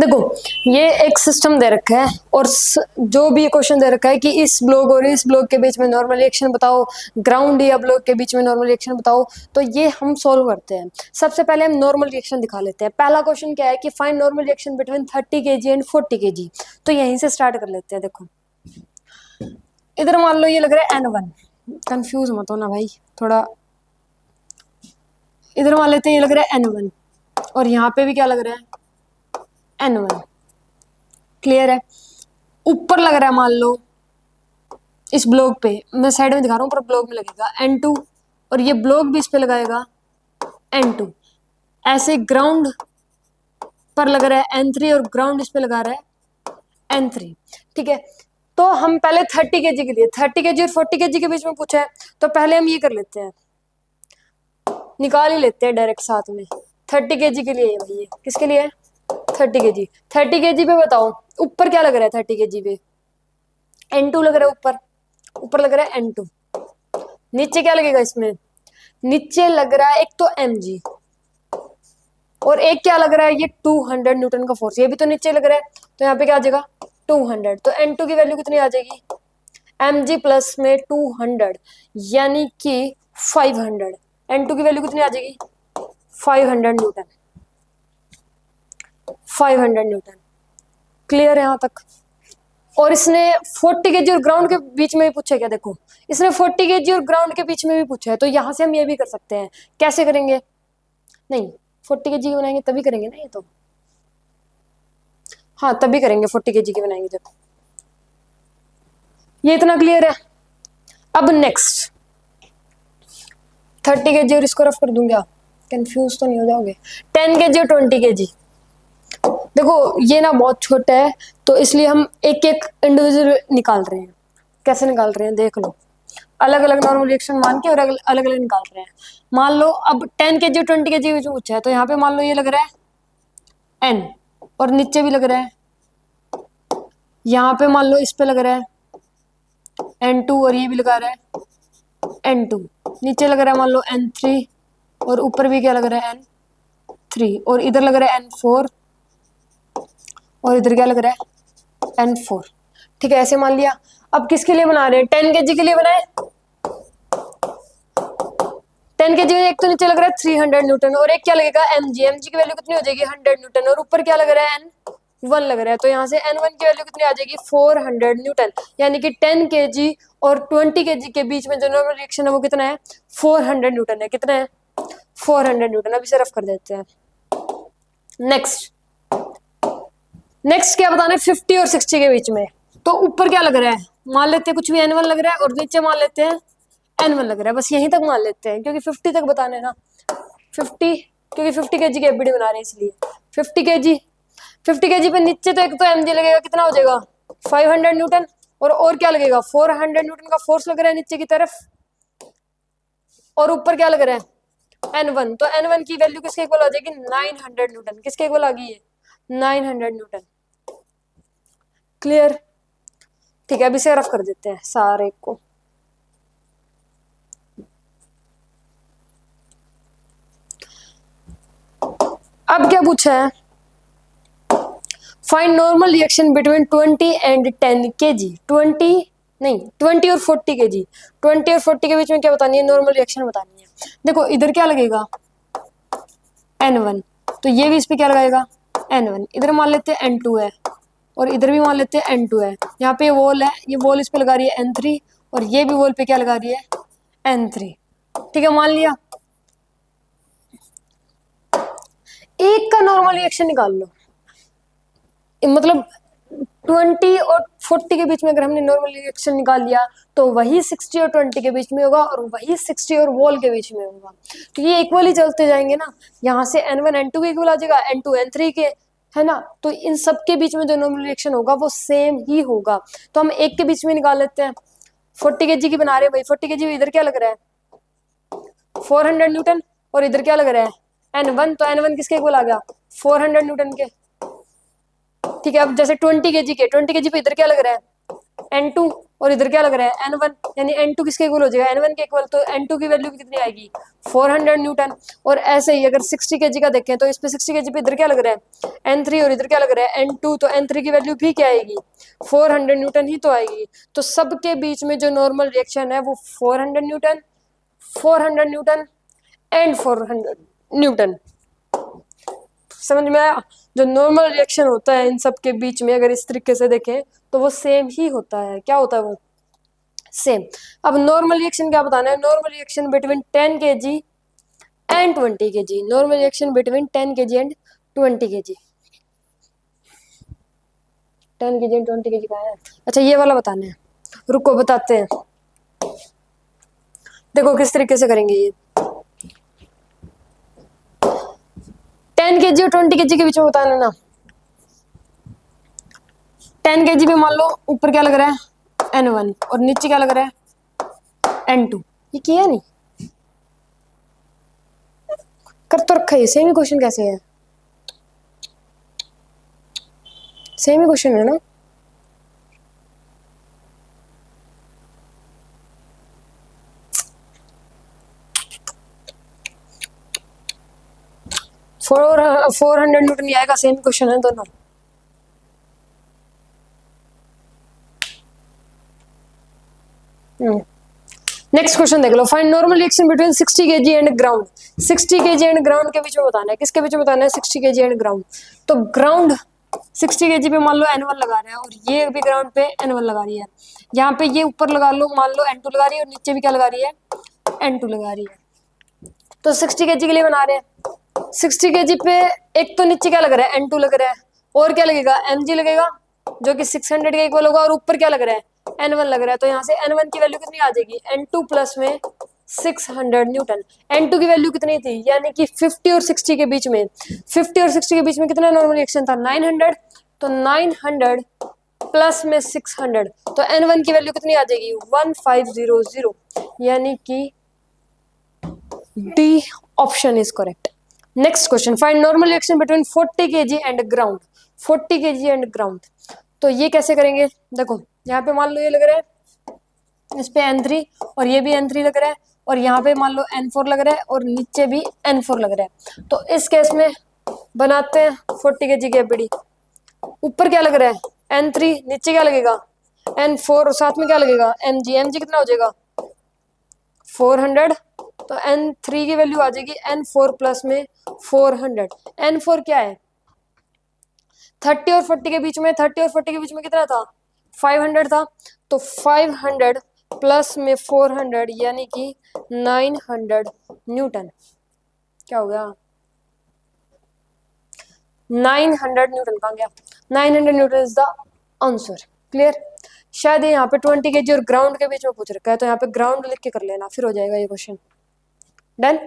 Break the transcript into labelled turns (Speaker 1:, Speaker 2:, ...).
Speaker 1: देखो ये एक सिस्टम दे रखा है और जो भी क्वेश्चन दे रखा है कि इस ब्लॉक और इस ब्लॉक के बीच में नॉर्मल रिएक्शन बताओ, ग्राउंड या ब्लॉक के बीच में नॉर्मल रिएक्शन बताओ, तो ये हम सॉल्व करते हैं। सबसे पहले हम नॉर्मल रिएक्शन दिखा लेते हैं। पहला क्वेश्चन क्या है कि find normal reaction between 30 kg and 40 kg। तो यहीं से स्टार्ट कर लेते हैं। देखो इधर मान लो ये लग रहा है N1, कंफ्यूज मत हो ना भाई थोड़ा। इधर मान लेते हैं ये लग रहा है N1 और यहाँ पे भी क्या लग रहा है N1। क्लियर है। ऊपर लग रहा है मान लो इस ब्लॉक पे, मैं साइड में दिखा रहा हूँ, पर ब्लॉक में लगेगा N2 और ये ब्लॉक भी इस पे लगाएगा N2। ऐसे ग्राउंड पर लग रहा है N3 और ग्राउंड इस पे लगा रहा है N3। ठीक है, तो हम पहले 30 kg के लिए, 30 kg और 40 kg के बीच में पूछा है, तो पहले हम ये कर लेते हैं, निकाल ही लेते हैं डायरेक्ट साथ में। 30 kg के लिए है भाई, किसके लिए है? 30 kg। 30 kg पे बताओ ऊपर क्या लग रहा है? 30 kg पे N2 लग रहा है, ऊपर लग रहा है N2। नीचे क्या लगेगा इसमें? नीचे लग रहा है एक तो mg और एक क्या लग रहा है, ये 200 न्यूटन का फोर्स, ये भी तो नीचे लग रहा है, तो यहाँ पे क्या आ जाएगा 200। तो N2 की वैल्यू कितनी आ जाएगी? mg प्लस में 200 यानी कि 500। N2 की वैल्यू कितनी आ जाएगी? 500 न्यूटन। 500 न्यूटन। क्लियर है यहाँ तक? और इसने 40 kg और ग्राउंड के बीच में भी पूछा है क्या? देखो इसने 40 kg और ग्राउंड के बीच में भी पूछा है, तो यहां से हम ये भी कर सकते हैं। कैसे करेंगे? नहीं 40 kg की बनाएंगे तभी करेंगे ना ये तो, हाँ तभी करेंगे 40 kg की बनाएंगे जब। ये इतना क्लियर है। अब नेक्स्ट 30 kg और इसको रफ कर दूंगा, कंफ्यूज तो नहीं हो जाओगे। 10 kg और 20 kg। देखो ये ना बहुत छोटा है, तो इसलिए हम एक एक इंडिविजुअल निकाल रहे हैं। कैसे निकाल रहे हैं देख लो, अलग अलग नॉर्मल रिएक्शन मान के और अलग अलग निकाल रहे हैं। मान लो अब 10 kg और 20 kg जो पूछा है, तो यहाँ पे मान लो ये लग रहा है N और नीचे भी लग रहा है, यहाँ पे मान लो इस पे लग रहा है N2 और ये भी लगा रहा है N2। नीचे लग रहा है मान लो N3 और ऊपर भी क्या लग रहा है N3 और इधर लग रहा है N4 और इधर क्या लग रहा है N4। ठीक है, ऐसे मान लिया। अब किसके लिए बना रहे हैं? 10 kg के लिए बनाए। 10 kg में एक तो नीचे लग रहा है 300 न्यूटन और एक क्या लगेगा mg की वैल्यू कितनी हो जाएगी 100 न्यूटन और ऊपर क्या लग रहा है N1 लग रहा है, तो यहाँ से N1 की वैल्यू कितनी आ जाएगी 400 न्यूटन। यानी कि 10 kg और 20 kg के बीच में जो नॉर्मल रिएक्शन है वो कितना है? 400 न्यूटन है। कितना है? 400 न्यूटन। अभी से रफ कर देते हैं। नेक्स्ट क्या बताना है? 50 और 60 के बीच में। तो ऊपर क्या लग रहा है? मान लेते हैं कुछ भी N1 लग रहा है और नीचे मान लेते हैं N1 लग रहा है, बस यहीं तक मान लेते हैं क्योंकि 50 तक बताने ना। 50 क्योंकि 50 kg की एफबीडी बना रहे हैं इसलिए 50 kg पे नीचे तो एक तो mg लगेगा, कितना हो जाएगा 500 न्यूटन और क्या लगेगा 400 न्यूटन का फोर्स लग रहा है नीचे की तरफ और ऊपर क्या लग रहा है N1। तो N1 की वैल्यू किसके इक्वल आ जाएगी 900 न्यूटन। किसके इक्वल आ गई है? 900 न्यूटन। क्लियर? ठीक है, अभी से रफ कर देते हैं सारे को। अब क्या पूछा है? Find normal reaction between 20 and 10 kg। 20 और 40 kg। 20 और 40 के बीच में क्या बतानी है? नॉर्मल रिएक्शन बतानी है। देखो इधर क्या लगेगा N1, तो ये भी इस पे क्या लगाएगा N1। इधर मान लेते हैं N2 है और इधर भी मान लेते हैं N2 है। यहाँ पे वॉल है, ये वॉल इस पे लगा रही है N3 और ये भी वॉल पे क्या लगा रही है N3। ठीक है, मान लिया। एक का नॉर्मल रिएक्शन निकाल लो, मतलब 20 और 40 के बीच में अगर हमने नॉर्मल रिएक्शन निकाल लिया तो वही 60 और 20 के बीच में होगा और वही 60 और वॉल के बीच में होगा। तो ये इक्वल ही चलते जाएंगे ना, यहाँ से N1 N2 के इक्वल आ जाएगा, N2 N3 के, है ना। तो इन सब के बीच में जो नॉर्मल रिएक्शन होगा वो सेम ही होगा। तो हम एक के बीच में निकाल लेते हैं। 40 kg की बना रहे हैं भाई, 40 kg इधर क्या लग रहा है 400 न्यूटन और इधर क्या लग रहा है N1। तो N1 किसके इक्वल आ गया 400 न्यूटन के। ठीक है, अब जैसे 20 kg पे इधर क्या लग रहा है N2 और इधर क्या लग रहा है N1, यानी N2 किसके इक्वल हो जाएगा, N1 के इक्वल। तो N2 की वैल्यू कितनी आएगी 400 न्यूटन। और ऐसे ही अगर 60 केजी का देखें तो इस पे 60 केजी पे इधर क्या लग रहा है N3 और इधर क्या लग रहा है N2, तो N3 की वैल्यू भी क्या आएगी 400 न्यूटन ही तो आएगी। तो सबके बीच में जो नॉर्मल रिएक्शन है वो 400 न्यूटन, 400 न्यूटन एंड 400 न्यूटन। समझ में आया? जो नॉर्मल रिएक्शन होता है इन सब के बीच में अगर इस तरीके से देखें तो वो सेम ही होता है। क्या होता है वो सेम। अब नॉर्मल रिएक्शन क्या बताना है, normal reaction between 10 kg and 20 kg, normal reaction between 10 kg and 20 kg। 10 kg and 20 kg का है। अच्छा ये वाला बताना है, रुको बताते हैं। देखो किस तरीके से करेंगे ये 10 kg और 20 kg के बीच में बताना ना। 10 kg पे मान लो ऊपर क्या लग रहा है N1 और नीचे क्या लग रहा है N2। ये किया नहीं, कर तो रखा है। सेम ही क्वेश्चन कैसे है, सेम ही क्वेश्चन है ना। फोर हंड्रेड न्यूटन ही आएगा, सेम क्वेश्चन है दोनों। नेक्स्ट क्वेश्चन देख लो, find normal reaction between 60 kg and ground. 60 kg and ground के बीच में बताना है, किसके बीच में बताना है 60 kg एंड ग्राउंड। तो ग्राउंड 60 kg पे मान लो N1 लगा रहा है और ये भी ग्राउंड पे N1 लगा रही है। यहाँ पे ये ऊपर लगा लो मान लो N2 लगा रही है और नीचे भी क्या लगा रही है N2 लगा रही है। तो 60 kg के लिए बना रहे हैं। 60 kg पे एक तो नीचे क्या लग रहा है N2 लग रहा है और क्या लगेगा Mg लगेगा जो कि 600 के इक्वल होगा और ऊपर क्या लग रहा है N1 लग रहा है। तो यहाँ से N1 की वैल्यू कितनी आ जाएगी N2 प्लस में 600 न्यूटन। N2 की वैल्यू कितनी थी, यानी कि 50 और 60 के बीच में, 50 और 60 के बीच में कितना नॉर्मल रिएक्शन था 900। तो 900 प्लस में 600 तो N1 की वैल्यू कितनी आ जाएगी 1500, यानी कि D option is correct. Next question, find normal reaction between 40 kg and ground. 40 kg and ground, तो ये कैसे करेंगे। देखो यहाँ पे मान लो ये लग रहा है इस पे N3 और ये भी N3 लग रहा है और यहाँ पे मान लो N4 लग रहा है और नीचे भी N4 लग रहा है। तो इस केस में बनाते हैं 40 kg की एपीडी। ऊपर क्या लग रहा है N3, नीचे क्या लगेगा N4 और साथ में क्या लगेगा Mg। Mg कितना हो जाएगा 400। तो N3 की वैल्यू आ जाएगी N4 प्लस में 400। N4 क्या है 30 और 40 के बीच में, 30 और 40 के बीच में कितना था 500 था। तो 500 प्लस में 400 यानी कि 900 न्यूटन। क्या हो गया 900 न्यूटन कहाँ गया, 900 Newton is the answer. Clear. शायद यहाँ पे 20 kg और ग्राउंड के बीच में पूछ रखा है तो यहाँ पे ग्राउंड लिख के कर लेना, फिर हो जाएगा ये क्वेश्चन। डन।